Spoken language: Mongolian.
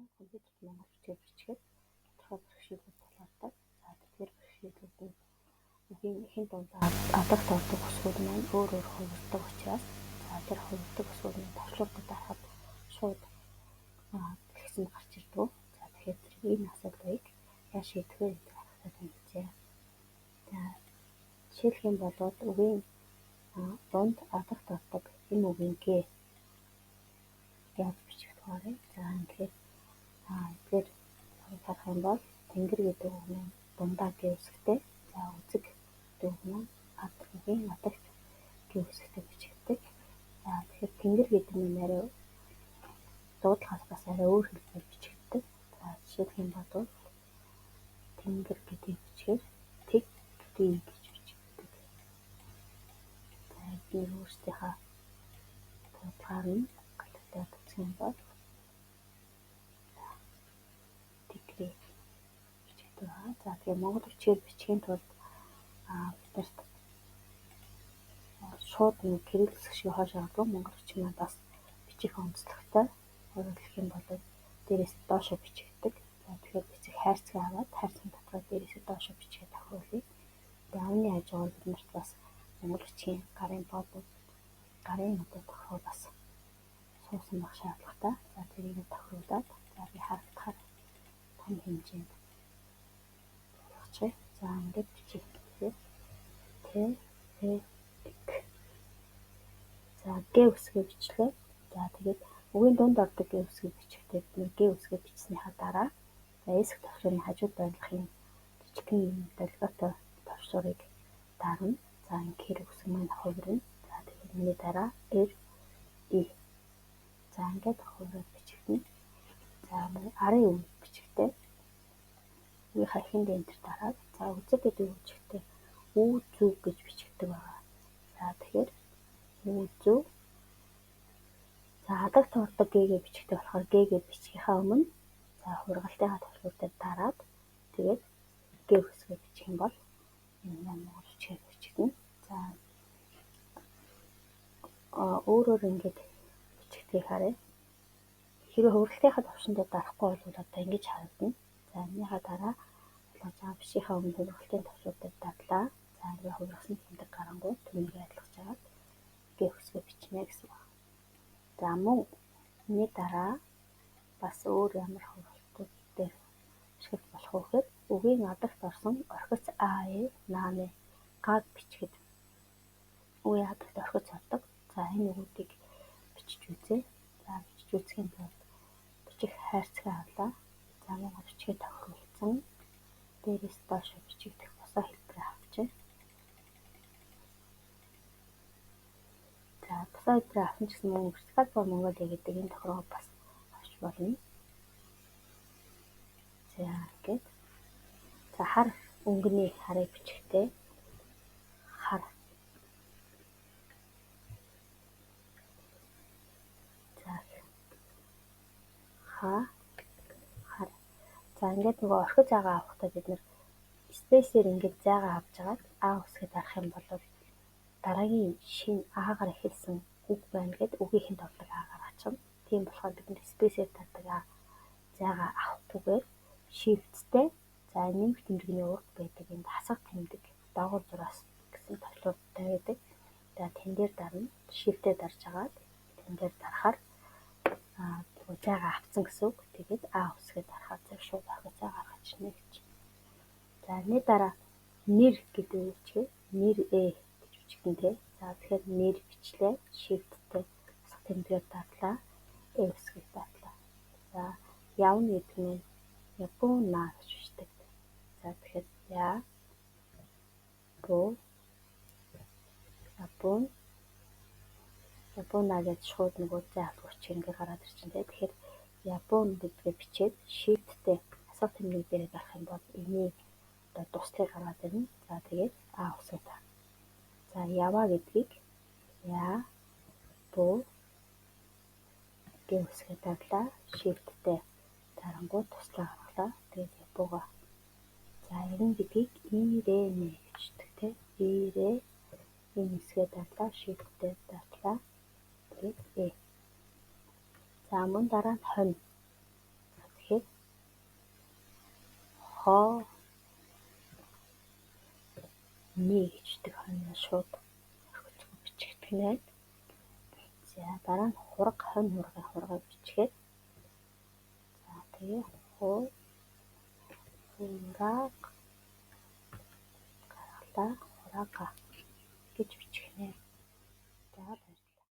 нь компьютерт монгол бичгээр бичгээд тодорхой бэрхшээлүүд тулгардаг. За тэгэхээр бэрхшээлүүд нь үгийн эхэн дунд адагт ордог бүсгүүд маань өөр өөр хувирдаг учраас тэр хувирдаг бүсгүүд нь товчлуудад дарахад шууд дэлгэсэнд гарч ирдэг. За тэгэхээр энэ асуудлыг яаж шийдэх вэ гэдэг асуултад хэмжээ. За жишээлх юм бол үгийн дунд адагт ордог энэ үгийн г яаж бичих вэ? За ингээд эдгээр харах юм бол тэнгэр гэдэг үг нь дундаа г үсгтэй. За үзэг гэдэг үг нь үгийн адагт г үсгтэй бичигддэг. За тэгэхээр тэнгэр гэдэг нь арай дуудлагаас бас арай өөр хэлбэрээр бичигддэг. За жишээлх юм бол тэнгэр гэдгийг бичгээр тэг ри гэж бичигддэг. За энэ өөрсдийнхээ дуудлагаар нь галактад үзэх юм бол тэгрээ бичигддэг. За тэгээ монгол бичгээр бичихийн тулд биднэрт шууд нэг кирилл хэсэг шиг хойш авдаг монгол бичиг маань бас бичих онцлогтой. Өөрөөр хэлэх юм бол дээрээс доошо бичигддэг. За тэгэхээр бичиг хайрцаг аваад хайрцаг дотроо дээрээс доошо бичгээ тохируулъя. Тэгээ үүний хажуугаар биднэрт бас монгол бичгийн гарын боодууд гарын тохиол бас суусан байх шаардлагатай. За тэрийг тохируулаад за би харагдахаар том хэмжээнд болгочих. За ингээд бичих гэхээр за г үсгээ бичлээ. За тэгээд үгийн дунд ордог г үсгээ бичихтэй бид г үсгээ бичснийхаа дараа за эсэх товшрын хажууд байрлахын жижигхэн долгиотой товшрыг дарна. За ингээд үсэг маань хувирна. За тэгээд үүний дараа р и за ингээд хувираад бичигдэнэ. За арын үг бичигтэй. Үгийнхаа эхэнд энтер дараад за үзэг гэдэг үг бичигтэй үү зүг гэж бичигдэг байгаа. За тэгэхээр үү зүг за адагт ордог г-гээ бичигтэй болохоор г-гээ бичихийнхаа өмнө за хургалтынхаа товшруудад дараад тэгээд г үсгээ бичих юм бол энэ монгол бичгээр бичигдэнэ. За өөрөөр ингээд бичигдгийг харъя. Хэрэв хургалтынхаа товшондод дарахгүй бол одоо ингэж харагдана. За энэхаа дараа бишийнхаа өмнө хургалтын товшруудад дарлаа. За ингээд хургасан тэмдэг гарангуй түүнийг адилгаж аваад г үсгээ бичнэ гэсэн байна. За мөн энэ дараа бас өөр ямар хургалтууд дээр бичгэж болох вэ гэхээр үгийн адагт орсон орхиц нааны гаг бичгэд үгийн адагт орхиц ордог. За энэ үгүүдийг бичиж үзье. За бичиж үзэхийн тулд бичих хайрцаг авлаа. За монгол бичгээ тохируулсан дээрээс доош бичигдэх босоо хэлбэрээ авчээ. За босоо хэлбэрээ авсан ч гэсэн мөн вертикал ба Mongolia гэдэг энэ тохиолдол бас авч болно. За ингээд за хар өнгөний харыг бичихтэй хар за хар за ингээд нөгөө орхиц заагаа авахдаа бид нэр спейсээр ингээд заагаа авч агаад үсгээ дарах юм бол дараагийн шин аагаар эхэлсэн үг байна гэд үгийнхэнд ордог аагаар ачна. Тийм болохоор бид нэр спейсээр дардаг заагаа авахгүйгээр shiftтэй за нэмэх тэмдэгний урд байдаг энд хасах тэмдэг доогуур зураас гэсэн товчлуудтай байдаг. За тэн дээр дарна. Shift-ээр дарж агаад тэн дээр дарахаар заагаа авцсан гэсэн үг. Тэгээд үсгээ дарахаар зөв шууд орхиц гаргаж ирнэ гэж. За энэ дараа нэр гэдэг үг чинь нэр гэж бичгэн тэ. За тэгэхээр нэр бичлээ. Shift-тэй хасах тэмдгээр дарлаа. Үсгээ дарлаа. За явна гэдэг нь Япона гэж бичдэг. За тэгэхээр Япона гэж шууд нөгөө зай авах чиргээ гараад ирчихэн. Тэгэхээр Япон гэдгээ бичээд shift-тэй асах тэмдэг дээр гарах юм бол эний одоо дуслыг гаргаад ирнэ. За тэгээд үсгээ таа. За ява гэдгийг г үсгээ дарлаа. Shift-тэй дарангуй туслаа гаргалаа. Тэгээд Японгаа за ирэн гэдгийг ирэнэ гэж бичдэг тэ. Ирэ энэ үсгээ дарлаа. Shift-тэй дарлаа. Тэгээд за мөн дараа нь хонь. хоо нэ гэждэг хонь шууд орхицгүй бичигдэх нь байна. За дараа нь хураг хонь хургийн хургийг бичгээд за тэгээ хураг гаргалаа хурага гэж бичих нэ.